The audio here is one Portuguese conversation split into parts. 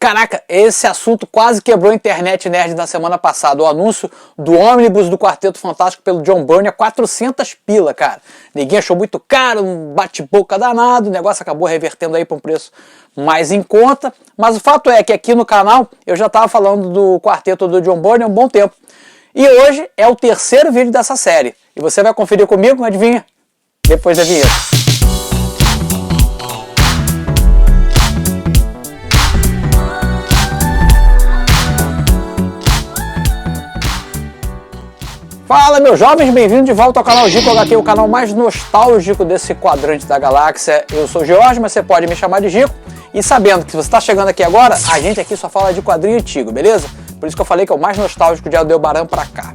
Caraca, esse assunto quase quebrou a internet nerd na semana passada. O anúncio do ônibus do Quarteto Fantástico pelo John Byrne a 400 pila, cara. Ninguém achou muito caro, um bate-boca danado, o negócio acabou revertendo aí para um preço mais em conta. Mas o fato é que aqui no canal eu já estava falando do Quarteto do John Byrne há um bom tempo. E hoje é o terceiro vídeo dessa série. E você vai conferir comigo, adivinha? Depois da vinheta. Fala, meus jovens, bem-vindos de volta ao canal Gico HQ, o canal mais nostálgico desse quadrante da galáxia. Eu sou o George, mas você pode me chamar de Gico. E sabendo que se você está chegando aqui agora, a gente aqui só fala de quadrinho antigo, beleza? Por isso que eu falei que é o mais nostálgico de Aldebaran pra cá.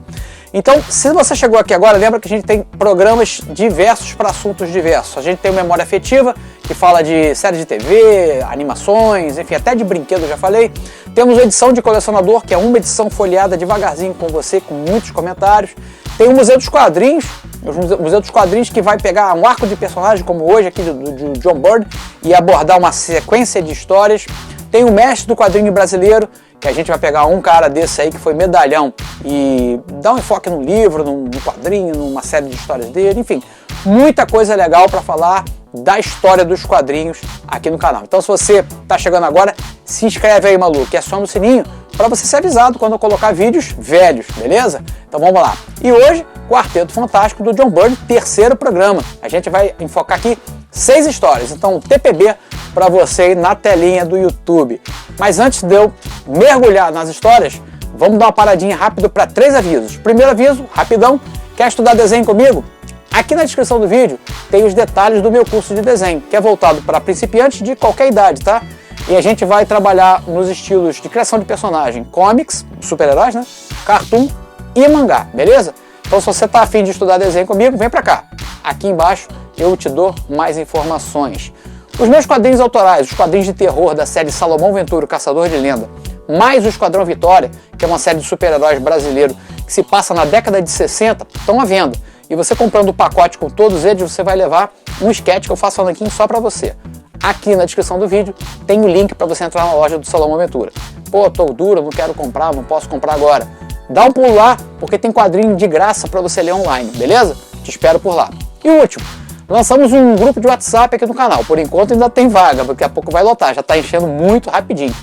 Então, se você chegou aqui agora, lembra que a gente tem programas diversos para assuntos diversos. A gente tem o Memória Afetiva, que fala de séries de TV, animações, enfim, até de brinquedo, já falei. Temos a edição de colecionador, que é uma edição folheada devagarzinho com você, com muitos comentários. Tem o Museu dos Quadrinhos, o Museu dos Quadrinhos que vai pegar um arco de personagem, como hoje aqui do John Byrne, e abordar uma sequência de histórias. Tem o Mestre do Quadrinho Brasileiro, que a gente vai pegar um cara desse aí que foi medalhão e dar um enfoque no livro, num quadrinho, numa série de histórias dele, enfim, muita coisa legal para falar da história dos quadrinhos aqui no canal. Então, se você tá chegando agora, se inscreve aí, maluco, e aciona o sininho para você ser avisado quando eu colocar vídeos velhos, beleza? Então vamos lá. E hoje, Quarteto Fantástico do John Byrne, terceiro programa. A gente vai enfocar aqui 6 histórias, então TPB para você aí na telinha do YouTube. Mas antes de eu mergulhar nas histórias, vamos dar uma paradinha rápido para 3 avisos. Primeiro aviso, rapidão, quer estudar desenho comigo? Aqui na descrição do vídeo tem os detalhes do meu curso de desenho, que é voltado para principiantes de qualquer idade, tá? E a gente vai trabalhar nos estilos de criação de personagem, comics, super-heróis, né? Cartoon e mangá, beleza? Então se você tá afim de estudar desenho comigo, vem pra cá. Aqui embaixo eu te dou mais informações. Os meus quadrinhos autorais, os quadrinhos de terror da série Salomão Ventura, o Caçador de Lenda, mais o Esquadrão Vitória, que é uma série de super-heróis brasileiro que se passa na década de 60, estão à venda. E você comprando o pacote com todos eles, você vai levar um sketch que eu faço aqui só pra você. Aqui na descrição do vídeo tem o link para você entrar na loja do Salomão Ventura. Pô, tô duro, não quero comprar, não posso comprar agora. Dá um pulo lá, porque tem quadrinho de graça para você ler online, beleza? Te espero por lá. E o último, lançamos um grupo de WhatsApp aqui no canal. Por enquanto ainda tem vaga, daqui a pouco vai lotar, já está enchendo muito rapidinho.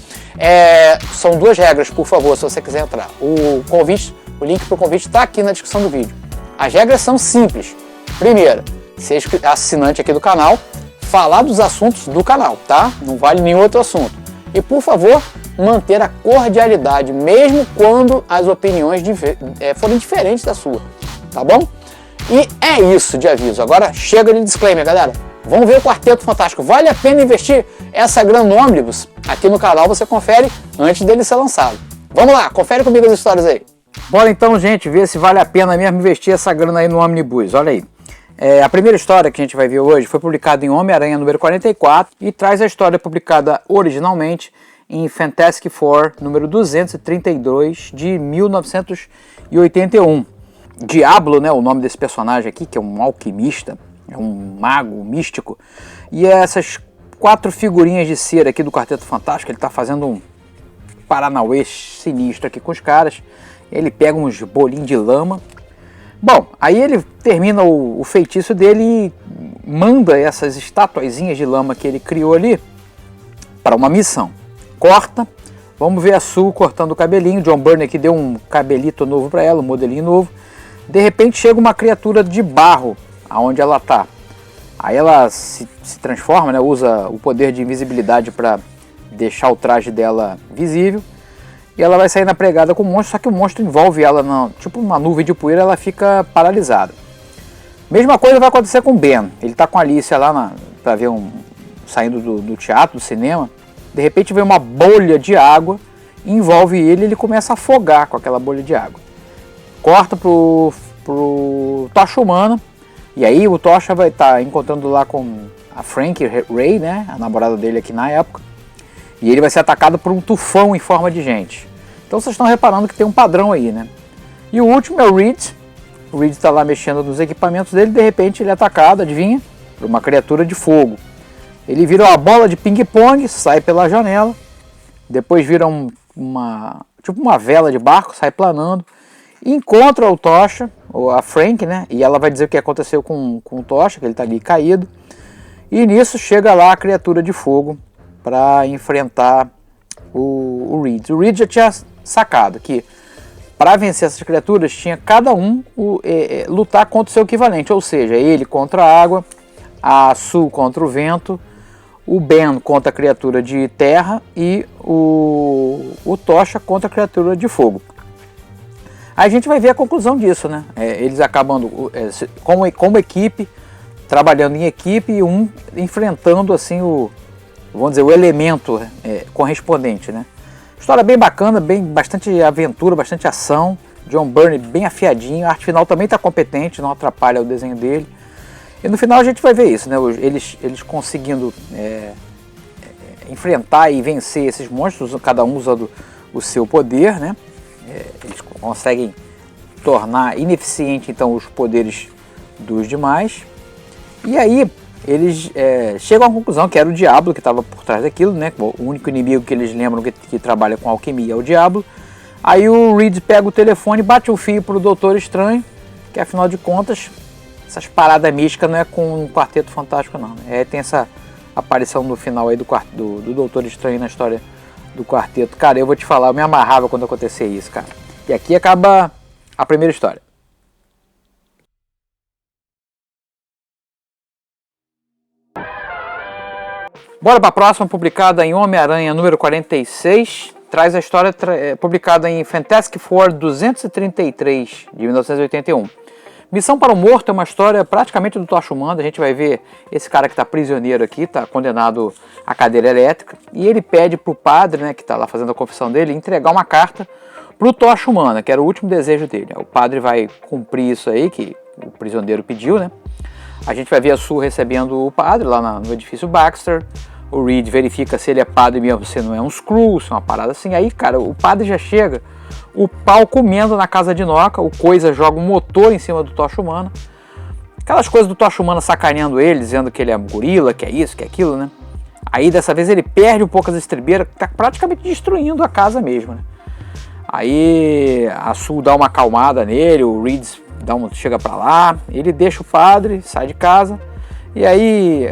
São 2 regras, por favor, se você quiser entrar. O link para o convite está aqui na descrição do vídeo. As regras são simples. Primeira, seja assinante aqui do canal, falar dos assuntos do canal, tá? Não vale nenhum outro assunto. E, por favor, manter a cordialidade, mesmo quando as opiniões forem diferentes da sua, tá bom? E é isso de aviso. Agora chega de disclaimer, galera. Vamos ver o Quarteto Fantástico. Vale a pena investir essa grana no ônibus? Aqui no canal você confere antes dele ser lançado. Vamos lá, confere comigo as histórias aí. Bora então, gente, ver se vale a pena mesmo investir essa grana aí no Omnibus. Olha aí. A primeira história que a gente vai ver hoje foi publicada em Homem-Aranha número 44 e traz a história publicada originalmente em Fantastic Four número 232 de 1981. Diablo, né, o nome desse personagem aqui, que é um alquimista, é um mago místico, e essas 4 figurinhas de cera aqui do Quarteto Fantástico, ele tá fazendo um paranauê sinistro aqui com os caras, ele pega uns bolinhos de lama. Bom, aí ele termina o feitiço dele e manda essas estatuazinhas de lama que ele criou ali para uma missão. Corta, vamos ver a Sue cortando o cabelinho, John Byrne aqui deu um cabelito novo para ela, um modelinho novo. De repente chega uma criatura de barro aonde ela tá. Aí ela se transforma, né, usa o poder de invisibilidade para deixar o traje dela visível. E ela vai sair na pregada com o monstro, só que o monstro envolve ela, tipo uma nuvem de poeira, ela fica paralisada. Mesma coisa vai acontecer com o Ben. Ele tá com a Alicia lá para ver saindo do teatro, do cinema. De repente vem uma bolha de água, envolve ele e ele começa a afogar com aquela bolha de água. Corta pro Tocha Humana, e aí o Tocha vai estar encontrando lá com a Frank Ray, né, a namorada dele aqui na época. E ele vai ser atacado por um tufão em forma de gente. Então vocês estão reparando que tem um padrão aí, né? E o último é o Reed. O Reed está lá mexendo nos equipamentos dele. De repente ele é atacado, adivinha? Por uma criatura de fogo. Ele vira uma bola de ping-pong, sai pela janela. depois vira tipo uma vela de barco, sai planando, encontra o Tocha, ou a Frank, né? E ela vai dizer o que aconteceu com o Tocha, que ele está ali caído. E nisso chega lá a criatura de fogo para enfrentar o Reed. O Reed já tinha sacado que para vencer essas criaturas tinha cada um lutar contra o seu equivalente, ou seja, ele contra a água, a Sue contra o vento, o Ben contra a criatura de terra e o Tocha contra a criatura de fogo. Aí a gente vai ver a conclusão disso, né? Eles acabam como equipe, trabalhando em equipe e um enfrentando assim vamos dizer, o elemento correspondente, né? História bem bacana, bastante aventura, bastante ação. John Byrne bem afiadinho, a arte final também está competente, não atrapalha o desenho dele. E no final a gente vai ver isso, né? Eles conseguindo enfrentar e vencer esses monstros, cada um usando o seu poder, né? Eles conseguem tornar ineficiente então os poderes dos demais. E aí eles chegam à conclusão que era o Diablo que estava por trás daquilo, né? O único inimigo que eles lembram que trabalha com alquimia é o Diablo. Aí o Reed pega o telefone e bate o fio pro Doutor Estranho, que afinal de contas, essas paradas místicas não é com um Quarteto Fantástico não, né? Tem essa aparição no final aí do Doutor Estranho na história do quarteto. Cara, eu vou te falar, eu me amarrava quando acontecia isso, cara. E aqui acaba a primeira história. Bora para a próxima, publicada em Homem-Aranha número 46. Traz a história publicada em Fantastic Four 233, de 1981. Missão para o Morto é uma história praticamente do Tocha Humana. A gente vai ver esse cara que está prisioneiro aqui, está condenado à cadeira elétrica. E ele pede para o padre, né, que está lá fazendo a confissão dele, entregar uma carta para o Tocha Humana, que era o último desejo dele. O padre vai cumprir isso aí que o prisioneiro pediu, né? A gente vai ver a Sue recebendo o padre lá no edifício Baxter. O Reed verifica se ele é padre mesmo, se não é um screw, se é uma parada assim. Aí, cara, o padre já chega, o pau comendo na casa de Noca, o Coisa joga um motor em cima do Tocha Humana. Aquelas coisas do Tocha Humana sacaneando ele, dizendo que ele é gorila, que é isso, que é aquilo, né? Aí, dessa vez, ele perde um pouco as estribeiras, tá praticamente destruindo a casa mesmo, né? Aí, a Sue dá uma acalmada nele, o Reed chega pra lá, ele deixa o padre, sai de casa. E aí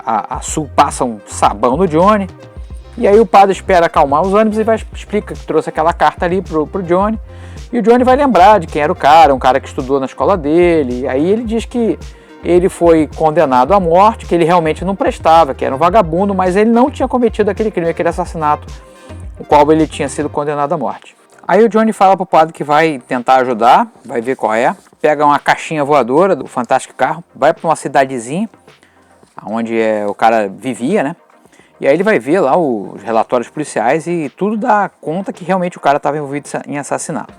a Sue passa um sabão no Johnny. E aí o padre espera acalmar os ânimos e explica que trouxe aquela carta ali pro Johnny. E o Johnny vai lembrar de quem era o cara, um cara que estudou na escola dele. E aí ele diz que ele foi condenado à morte, que ele realmente não prestava, que era um vagabundo, mas ele não tinha cometido aquele crime, aquele assassinato, o qual ele tinha sido condenado à morte. Aí o Johnny fala pro padre que vai tentar ajudar, vai ver qual é. Pega uma caixinha voadora do Fantástico Carro, vai para uma cidadezinha, onde o cara vivia, né? E aí ele vai ver lá os relatórios policiais e tudo dá conta que realmente o cara estava envolvido em assassinato.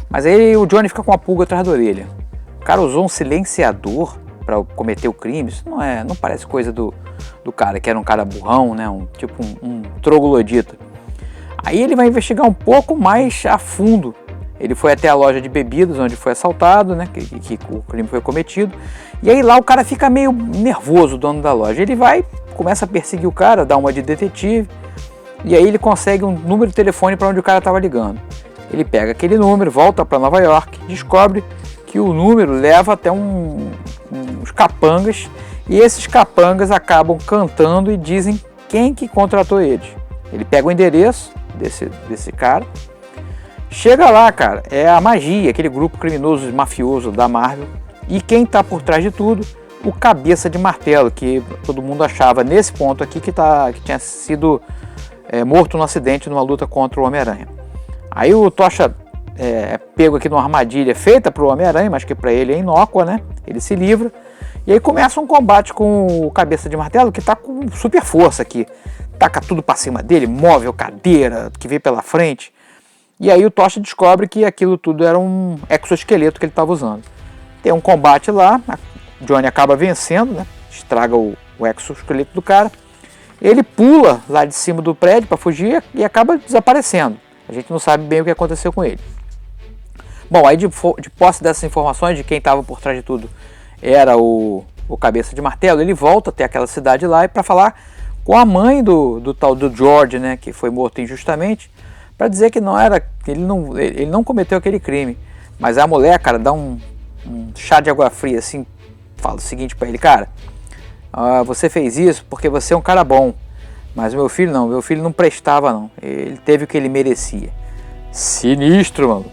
Mas aí o Johnny fica com a pulga atrás da orelha. O cara usou um silenciador para cometer o crime, isso não parece coisa do cara, que era um cara burrão, né? Tipo um troglodita. Aí ele vai investigar um pouco mais a fundo. Ele foi até a loja de bebidas onde foi assaltado, né, que o crime foi cometido. E aí lá o cara fica meio nervoso, o dono da loja. Ele começa a perseguir o cara, dá uma de detetive. E aí ele consegue um número de telefone para onde o cara estava ligando. Ele pega aquele número, volta para Nova York, descobre que o número leva até uns capangas. E esses capangas acabam cantando e dizem quem que contratou eles. Ele pega o endereço desse cara. Chega lá, cara, é a Magia, aquele grupo criminoso mafioso da Marvel. E quem tá por trás de tudo? O Cabeça de Martelo, que todo mundo achava nesse ponto aqui que tinha sido morto no acidente numa luta contra o Homem-Aranha. Aí o Tocha é pego aqui numa armadilha feita para o Homem-Aranha, mas que para ele é inócua, né? Ele se livra. E aí começa um combate com o Cabeça de Martelo, que tá com super força aqui. Taca tudo para cima dele, móvel, cadeira, que vem pela frente. E aí o Tocha descobre que aquilo tudo era um exoesqueleto que ele estava usando. Tem um combate lá, Johnny acaba vencendo, né? Estraga o exoesqueleto do cara. Ele pula lá de cima do prédio para fugir e acaba desaparecendo. A gente não sabe bem o que aconteceu com ele. Bom, aí de posse dessas informações de quem estava por trás de tudo era o Cabeça de Martelo, ele volta até aquela cidade lá para falar com a mãe do tal do George, né, que foi morto injustamente, para dizer que não era, ele não cometeu aquele crime. Mas a mulher, cara, dá um chá de água fria assim, fala o seguinte para ele: cara, você fez isso porque você é um cara bom, mas o meu filho não prestava não, ele teve o que ele merecia. Sinistro, mano.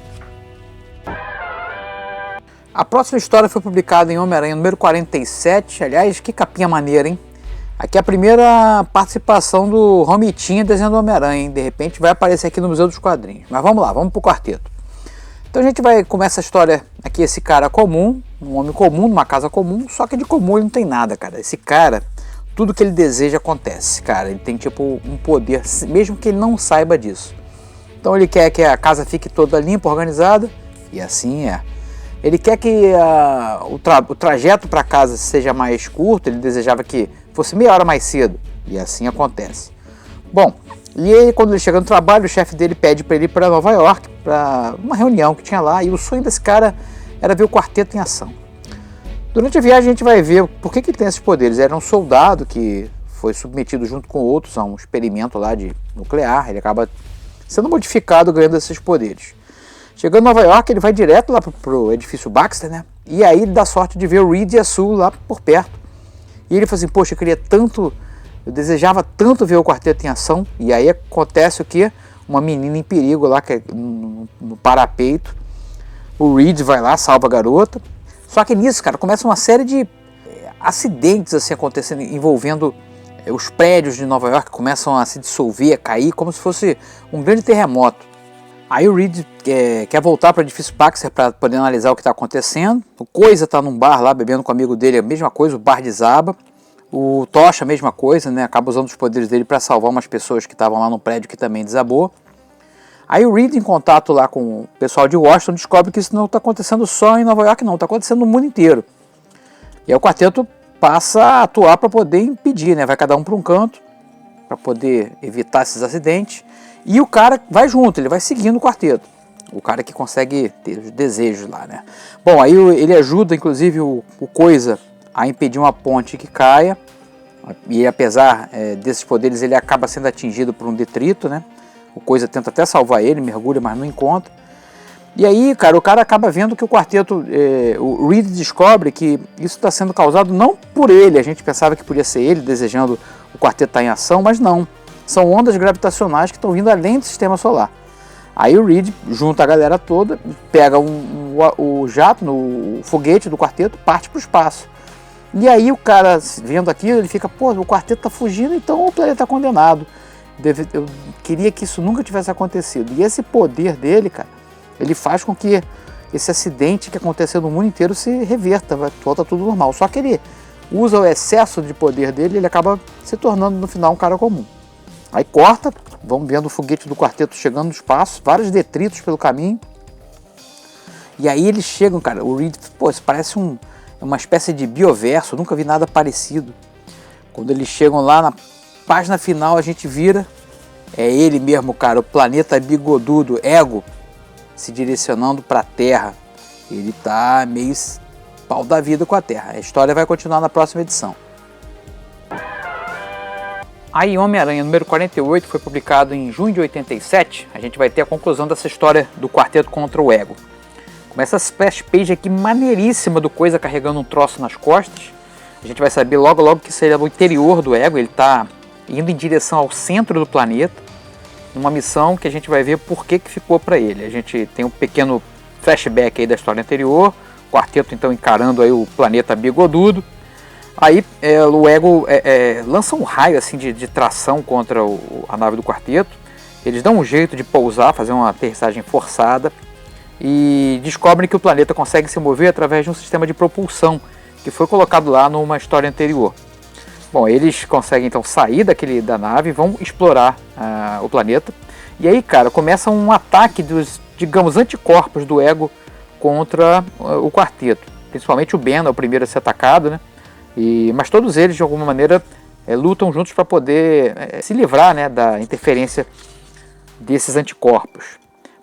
A próxima história foi publicada em Homem-Aranha número 47, aliás, que capinha maneira, hein? Aqui é a primeira participação do Romitinha desenhando o Homem-Aranha, hein? De repente vai aparecer aqui no Museu dos Quadrinhos. Mas vamos lá, vamos pro quarteto. Então a gente vai começar a história aqui, esse cara comum, um homem comum, numa casa comum, só que de comum ele não tem nada, cara. Esse cara, tudo que ele deseja acontece, cara. Ele tem tipo um poder, mesmo que ele não saiba disso. Então ele quer que a casa fique toda limpa, organizada, e assim é. Ele quer que o trajeto para casa seja mais curto, ele desejava que fosse meia hora mais cedo, e assim acontece. Bom, e ele, quando ele chega no trabalho, o chefe dele pede para ele ir para Nova York, para uma reunião que tinha lá, e o sonho desse cara era ver o quarteto em ação. Durante a viagem a gente vai ver por que ele tem esses poderes. Ele era um soldado que foi submetido junto com outros a um experimento lá de nuclear, ele acaba sendo modificado, ganhando esses poderes. Chegando em Nova York, ele vai direto lá pro edifício Baxter, né? E aí ele dá sorte de ver o Reed e a Sue lá por perto. E ele fala assim: poxa, eu desejava tanto ver o quarteto em ação. E aí acontece o quê? Uma menina em perigo lá, que é no parapeito. O Reed vai lá, salva a garota. Só que nisso, cara, começa uma série de acidentes assim acontecendo, envolvendo os prédios de Nova York, começam a se dissolver, a cair, como se fosse um grande terremoto. Aí o Reed quer voltar para o edifício Baxter para poder analisar o que está acontecendo. O Coisa está num bar lá, bebendo com um amigo dele, a mesma coisa, o bar desaba. O Tocha, a mesma coisa, né? Acaba usando os poderes dele para salvar umas pessoas que estavam lá no prédio que também desabou. Aí o Reed, em contato lá com o pessoal de Washington, descobre que isso não está acontecendo só em Nova York, não. Está acontecendo no mundo inteiro. E aí o quarteto passa a atuar para poder impedir, né? Vai cada um para um canto, para poder evitar esses acidentes. E o cara vai junto, ele vai seguindo o quarteto. O cara que consegue ter os desejos lá, né? Bom, aí ele ajuda, inclusive, o Coisa a impedir uma ponte que caia. E apesar desses poderes, ele acaba sendo atingido por um detrito, né? O Coisa tenta até salvar ele, mergulha, mas não encontra. E aí, cara, o cara acaba vendo que o quarteto... o Reed descobre que isso está sendo causado não por ele. A gente pensava que podia ser ele desejando o quarteto estar em ação, mas não. São ondas gravitacionais que estão vindo além do sistema solar. Aí o Reed junta a galera toda, pega o jato, o foguete do quarteto, parte para o espaço. E aí o cara, vendo aquilo, ele fica: pô, o quarteto está fugindo, então o planeta está condenado. Eu queria que isso nunca tivesse acontecido. E esse poder dele, cara, ele faz com que esse acidente que aconteceu no mundo inteiro se reverta, volta tudo normal. Só que ele usa o excesso de poder dele, ele acaba se tornando no final um cara comum. Aí corta, vamos vendo o foguete do quarteto chegando no espaço, vários detritos pelo caminho. E aí eles chegam, cara, o Reed, pô, isso parece uma espécie de bioverso, nunca vi nada parecido. Quando eles chegam lá na página final, a gente vira, é ele mesmo, cara, o planeta bigodudo, Ego, se direcionando para a Terra. Ele tá meio pau da vida com a Terra. A história vai continuar na próxima edição. Aí Homem-Aranha número 48 foi publicado em junho de 87. A gente vai ter a conclusão dessa história do quarteto contra o Ego. Começa essa splash page aqui maneiríssima do Coisa carregando um troço nas costas. A gente vai saber logo que seria o interior do Ego. Ele está indo em direção ao centro do planeta, numa missão que a gente vai ver por que ficou para ele. A gente tem um pequeno flashback aí da história anterior, o quarteto então encarando aí o planeta bigodudo. Aí o Ego lança um raio assim de tração contra a nave do quarteto. Eles dão um jeito de pousar, fazer uma aterrissagem forçada, e descobrem que o planeta consegue se mover através de um sistema de propulsão que foi colocado lá numa história anterior. Bom, eles conseguem então sair da nave e vão explorar o planeta. E aí, cara, começa um ataque dos, digamos, anticorpos do Ego contra o quarteto. Principalmente o Ben é o primeiro a ser atacado, né? Mas todos eles, de alguma maneira, lutam juntos para poder se livrar, né, da interferência desses anticorpos.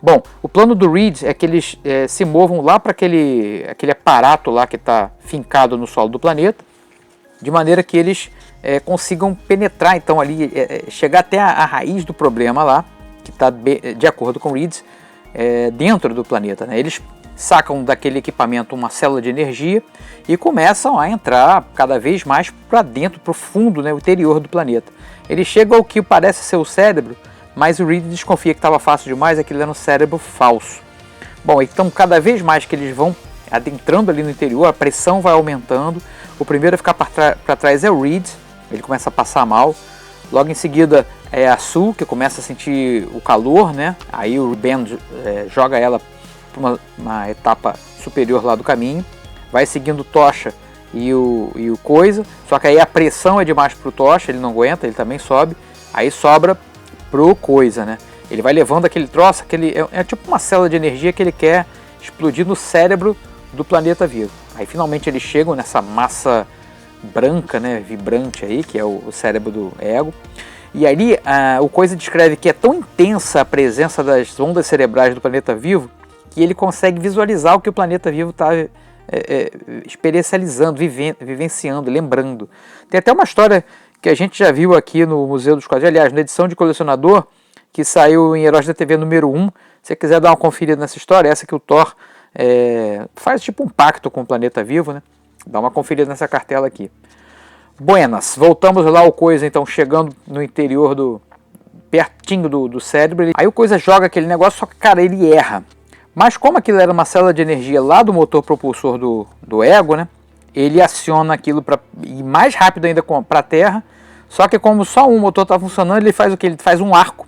Bom, o plano do Reed é que eles se movam lá para aquele aparato lá que está fincado no solo do planeta, de maneira que eles consigam penetrar então ali, chegar até a raiz do problema lá, que está de acordo com o Reed, dentro do planeta, né? Eles sacam daquele equipamento uma célula de energia e começam a entrar cada vez mais para dentro, para o fundo, né, o interior do planeta. Eles chegam ao que parece ser o cérebro, mas o Reed desconfia que estava fácil demais, aquilo era um cérebro falso. Bom, então cada vez mais que eles vão adentrando ali no interior, a pressão vai aumentando. O primeiro a ficar para trás é o Reed, ele começa a passar mal. Logo em seguida é a Sue, que começa a sentir o calor, né? Aí o Ben joga ela para uma etapa superior lá do caminho, vai seguindo o Tocha e o Coisa, só que aí a pressão é demais para o Tocha, ele não aguenta, ele também sobe, aí sobra pro Coisa, né? Ele vai levando aquele troço, é tipo uma célula de energia que ele quer explodir no cérebro do planeta vivo. Aí finalmente eles chegam nessa massa branca, né, vibrante aí, que é o cérebro do Ego. E ali o Coisa descreve que é tão intensa a presença das ondas cerebrais do planeta vivo que ele consegue visualizar o que o planeta vivo está experiencializando, vivenciando, lembrando. Tem até uma história que a gente já viu aqui no Museu dos Quadrinhos, aliás, na edição de colecionador, que saiu em Heróis da TV número 1. Se você quiser dar uma conferida nessa história, essa que o Thor faz tipo um pacto com o planeta vivo, né? Dá uma conferida nessa cartela aqui. Buenas, voltamos lá ao Coisa, então, chegando no interior pertinho do cérebro. Aí o Coisa joga aquele negócio, só que, cara, ele erra. Mas como aquilo era uma célula de energia lá do motor propulsor do Ego, né? Ele aciona aquilo para ir mais rápido ainda para a Terra. Só que como só um motor está funcionando, ele faz o que? Ele faz um arco.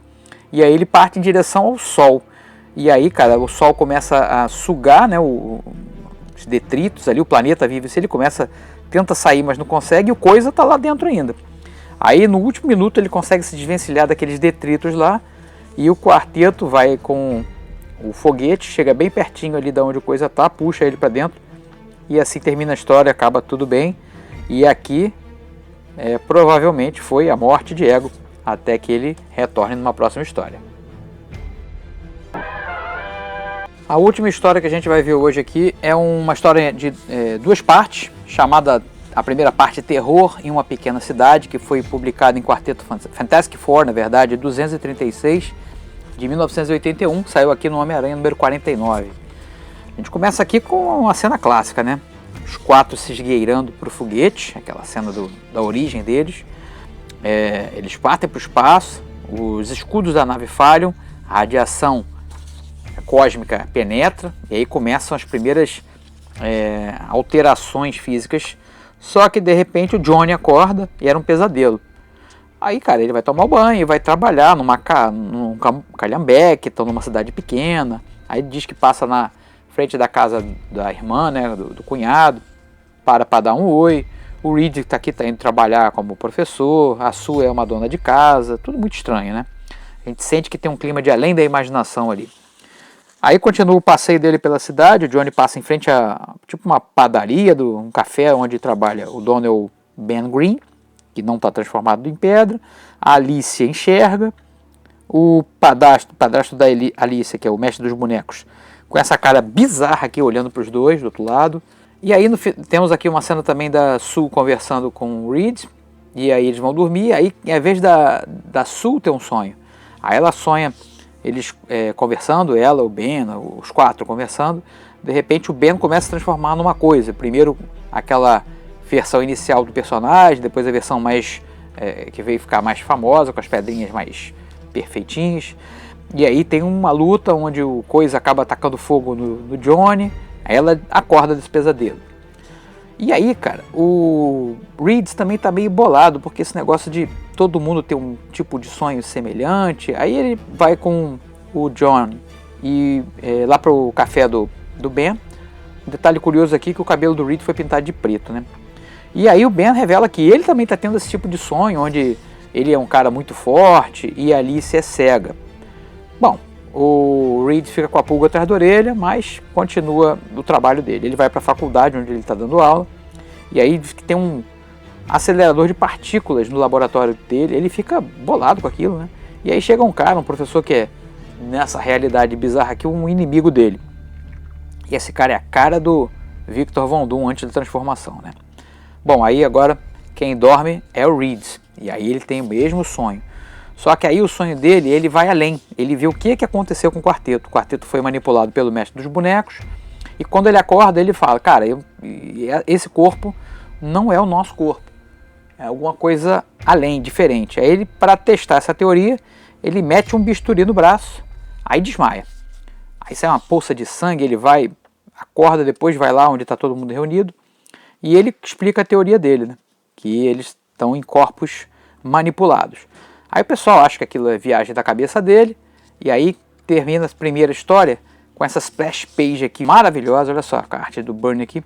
E aí ele parte em direção ao Sol. E aí, cara, o Sol começa a sugar, né, os detritos ali, o planeta vivo. Se ele tenta sair, mas não consegue, e o Coisa está lá dentro ainda. Aí no último minuto ele consegue se desvencilhar daqueles detritos lá. E o quarteto vai com o foguete, chega bem pertinho ali da onde o Coisa está, puxa ele para dentro. E assim termina a história, acaba tudo bem. E aqui provavelmente foi a morte de Ego, até que ele retorne numa próxima história. A última história que a gente vai ver hoje aqui é uma história de duas partes, chamada a primeira parte Terror em uma Pequena Cidade, que foi publicada em Quarteto Fantastic Four, na verdade, 236, de 1981, saiu aqui no Homem-Aranha número 49. A gente começa aqui com uma cena clássica, né? Os quatro se esgueirando para o foguete, aquela cena da origem deles. Eles partem para o espaço, os escudos da nave falham, a radiação cósmica penetra, e aí começam as primeiras alterações físicas. Só que de repente o Johnny acorda e era um pesadelo. Aí, cara, ele vai tomar banho, vai trabalhar num calhambeque, estão numa cidade pequena. Aí ele diz que passa na frente da casa da irmã, né, do cunhado, para dar um oi. O Reed está aqui, está indo trabalhar como professor. A Sue é uma dona de casa, tudo muito estranho, né? A gente sente que tem um clima de além da imaginação ali. Aí continua o passeio dele pela cidade. O Johnny passa em frente a tipo uma padaria, um café onde trabalha o dono é o Ben Green, que não está transformado em pedra. A Alicia enxerga. O padrasto da Alicia, que é o mestre dos bonecos, com essa cara bizarra aqui, olhando para os dois do outro lado. E aí temos aqui uma cena também da Sue conversando com o Reed. E aí eles vão dormir. Aí, em vez da Sue ter um sonho, aí ela sonha eles conversando, ela, o Ben, os quatro conversando. De repente o Ben começa a se transformar numa coisa. Primeiro aquela versão inicial do personagem, depois a versão mais que veio ficar mais famosa, com as pedrinhas mais perfeitinhas. E aí tem uma luta onde o Coisa acaba atacando fogo no Johnny. Aí ela acorda desse pesadelo. E aí, cara, o Reed também tá meio bolado, porque esse negócio de todo mundo ter um tipo de sonho semelhante. Aí ele vai com o John e lá pro café do Ben. Um detalhe curioso aqui que o cabelo do Reed foi pintado de preto, né? E aí o Ben revela que ele também tá tendo esse tipo de sonho, onde ele é um cara muito forte e a Alice é cega. Bom, o Reed fica com a pulga atrás da orelha, mas continua o trabalho dele. Ele vai para a faculdade onde ele está dando aula, e aí tem um acelerador de partículas no laboratório dele. Ele fica bolado com aquilo, né? E aí chega um cara, um professor que é, nessa realidade bizarra aqui, um inimigo dele. E esse cara é a cara do Victor Von Doom antes da transformação, né? Bom, aí agora quem dorme é o Reed. E aí ele tem o mesmo sonho. Só que aí o sonho dele, ele vai além. Ele vê o que aconteceu com o quarteto. O quarteto foi manipulado pelo mestre dos bonecos. E quando ele acorda, ele fala, cara, esse corpo não é o nosso corpo. É alguma coisa além, diferente. Aí ele, para testar essa teoria, ele mete um bisturi no braço, aí desmaia. Aí sai uma poça de sangue, ele vai, acorda, depois vai lá onde está todo mundo reunido. E ele explica a teoria dele, né? Que eles estão em corpos manipulados. Aí o pessoal acha que aquilo é viagem da cabeça dele, e aí termina a primeira história com essa splash page aqui maravilhosa, olha só a arte do Byrne aqui.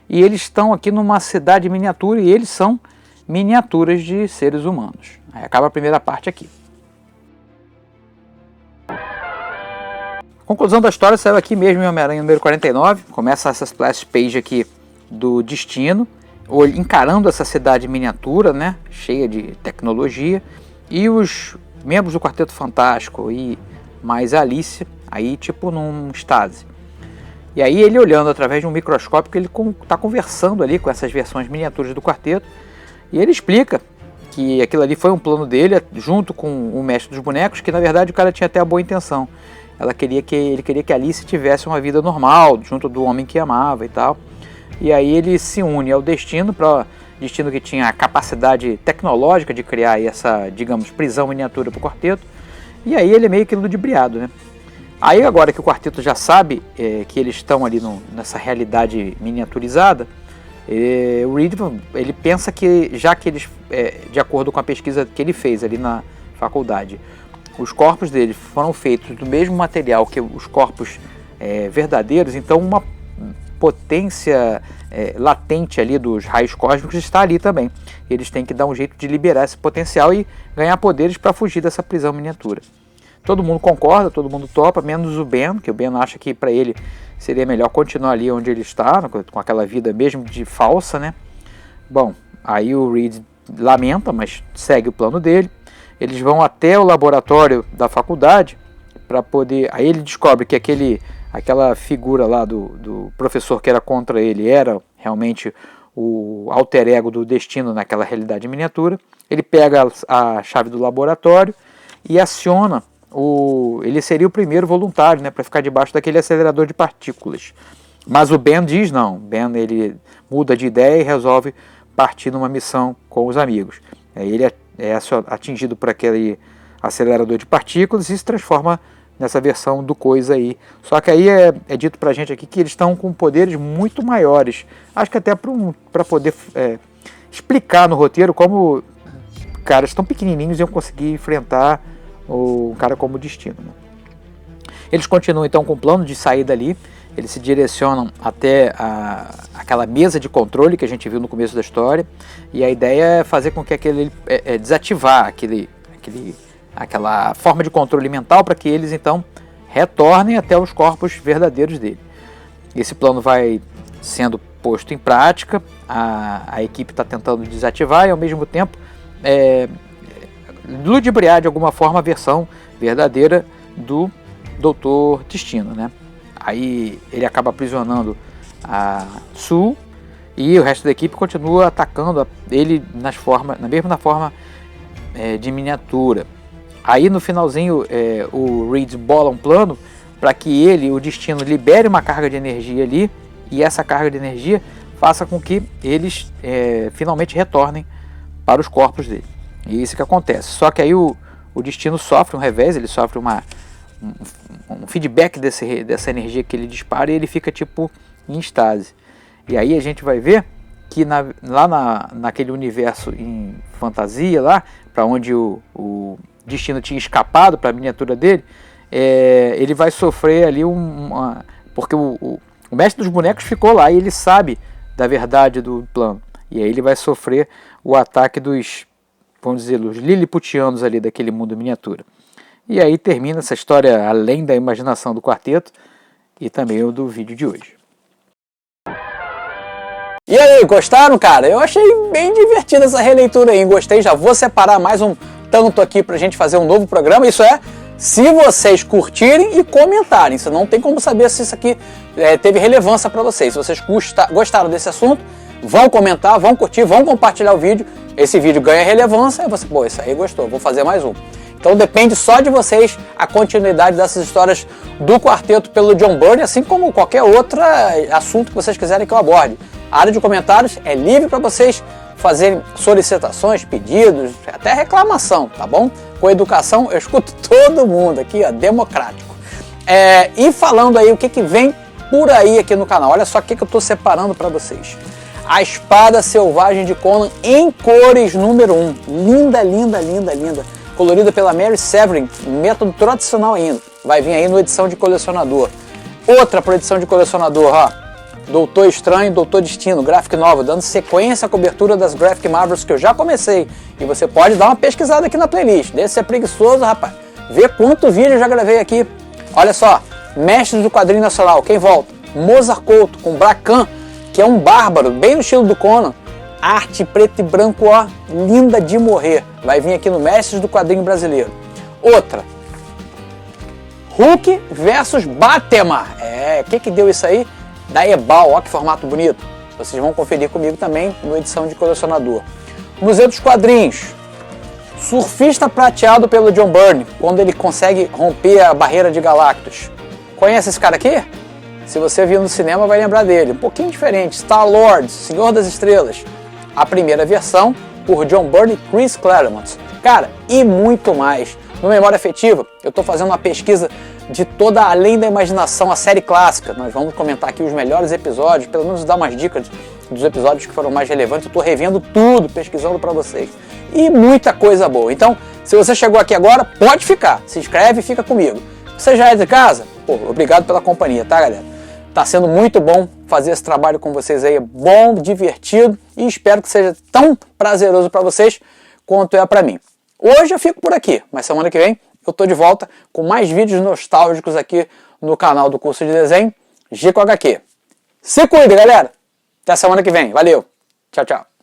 E eles estão aqui numa cidade miniatura e eles são miniaturas de seres humanos. Aí acaba a primeira parte aqui. Conclusão da história saiu aqui mesmo em Homem-Aranha número 49, começa essa splash page aqui do Destino, encarando essa cidade miniatura, né, cheia de tecnologia, e os membros do Quarteto Fantástico e mais a Alice, aí tipo num estase. E aí ele olhando através de um microscópio, que ele está conversando ali com essas versões miniaturas do quarteto, e ele explica que aquilo ali foi um plano dele, junto com o mestre dos bonecos, que na verdade o cara tinha até a boa intenção. Ele queria que a Alice tivesse uma vida normal, junto do homem que amava e tal. E aí ele se une ao Destino, para Destino que tinha a capacidade tecnológica de criar aí essa, digamos, prisão miniatura para o quarteto. E aí ele é meio que ludibriado, né? Aí agora que o quarteto já sabe que eles estão ali nessa realidade miniaturizada, o Reed, ele pensa que, já que eles, de acordo com a pesquisa que ele fez ali na faculdade, os corpos deles foram feitos do mesmo material que os corpos verdadeiros, então uma potência latente ali dos raios cósmicos está ali também. Eles têm que dar um jeito de liberar esse potencial e ganhar poderes para fugir dessa prisão miniatura. Todo mundo concorda, todo mundo topa, menos o Ben, que o Ben acha que para ele seria melhor continuar ali onde ele está, com aquela vida mesmo de falsa, né? Bom, aí o Reed lamenta, mas segue o plano dele. Eles vão até o laboratório da faculdade para poder... Aí ele descobre que aquela figura lá do professor que era contra ele era realmente o alter ego do Destino naquela realidade miniatura. Ele pega a chave do laboratório e aciona ele seria o primeiro voluntário, né, para ficar debaixo daquele acelerador de partículas. Mas o Ben diz não. Ben, ele muda de ideia e resolve partir numa missão com os amigos. Aí ele é atingido por aquele acelerador de partículas e se transforma nessa versão do coisa aí. Só que aí é dito pra gente aqui que eles estão com poderes muito maiores. Acho que até para poder explicar no roteiro como caras tão pequenininhos iam conseguir enfrentar um cara como o Destino, né? Eles continuam então com o plano de sair dali. Eles se direcionam até aquela mesa de controle que a gente viu no começo da história, e a ideia é fazer com que desativar aquela forma de controle mental para que eles então retornem até os corpos verdadeiros dele. Esse plano vai sendo posto em prática, a equipe está tentando desativar e ao mesmo tempo ludibriar de alguma forma a versão verdadeira do Doutor Destino, né? Aí ele acaba aprisionando a Sue e o resto da equipe continua atacando ele na mesma forma de miniatura. Aí no finalzinho o Reed bola um plano para que o Destino, libere uma carga de energia ali, e essa carga de energia faça com que eles finalmente retornem para os corpos dele. E isso que acontece. Só que aí o Destino sofre um revés, ele sofre um feedback dessa energia que ele dispara e ele fica tipo em estase. E aí a gente vai ver que lá naquele universo em fantasia, lá para onde o Destino tinha escapado para a miniatura dele, ele vai sofrer ali porque o mestre dos bonecos ficou lá e ele sabe da verdade do plano. E aí ele vai sofrer o ataque dos, vamos dizer, os liliputianos ali daquele mundo miniatura. E aí termina essa história além da imaginação do quarteto e também o do vídeo de hoje. E aí, gostaram, cara? Eu achei bem divertida essa releitura aí, gostei. Já vou separar mais um tanto aqui pra gente fazer um novo programa. Isso se vocês curtirem e comentarem. Você não tem como saber se isso aqui teve relevância para vocês. Se vocês gostaram desse assunto, vão comentar, vão curtir, vão compartilhar o vídeo, esse vídeo ganha relevância, aí você, pô, isso aí gostou, vou fazer mais um. Então depende só de vocês a continuidade dessas histórias do quarteto pelo John Byrne, assim como qualquer outro assunto que vocês quiserem que eu aborde. A área de comentários é livre para vocês fazerem solicitações, pedidos, até reclamação, tá bom? Com educação eu escuto todo mundo aqui, ó, democrático. E falando aí o que vem por aí aqui no canal, olha só o que eu estou separando para vocês. A espada selvagem de Conan em cores número 1. Linda, linda, linda, linda. Colorida pela Mary Severin, método tradicional ainda. Vai vir aí no edição de colecionador. Outra para edição de colecionador, ó. Doutor Estranho, Doutor Destino, Graphic Novel, dando sequência à cobertura das Graphic Marvels que eu já comecei. E você pode dar uma pesquisada aqui na playlist. Deixa de ser preguiçoso, rapaz. Vê quanto vídeo eu já gravei aqui. Olha só, Mestres do Quadrinho Nacional, quem volta? Mozart Couto, com Bracan, que é um bárbaro, bem no estilo do Conan. Arte preto e branco, ó, linda de morrer. Vai vir aqui no Mestres do Quadrinho Brasileiro. Outra, Hulk versus Batman. O que deu isso aí? Da Ebal, ó que formato bonito. Vocês vão conferir comigo também no edição de colecionador. Museu dos Quadrinhos. Surfista prateado pelo John Byrne, quando ele consegue romper a barreira de Galactus. Conhece esse cara aqui? Se você viu no cinema vai lembrar dele. Um pouquinho diferente, Star-Lord, Senhor das Estrelas. A primeira versão por John Byrne e Chris Claremont. Cara, e muito mais. No Memória Afetiva, eu estou fazendo uma pesquisa de toda Além da Imaginação, a série clássica. Nós vamos comentar aqui os melhores episódios, pelo menos dar umas dicas dos episódios que foram mais relevantes. Eu estou revendo tudo, pesquisando para vocês. E muita coisa boa. Então, se você chegou aqui agora, pode ficar. Se inscreve e fica comigo. Você já é de casa? Pô, obrigado pela companhia, tá, galera? Tá sendo muito bom fazer esse trabalho com vocês aí. É bom, divertido e espero que seja tão prazeroso para vocês quanto é para mim. Hoje eu fico por aqui, mas semana que vem eu tô de volta com mais vídeos nostálgicos aqui no canal do curso de desenho Gico HQ. Se cuide, galera! Até semana que vem. Valeu! Tchau, tchau!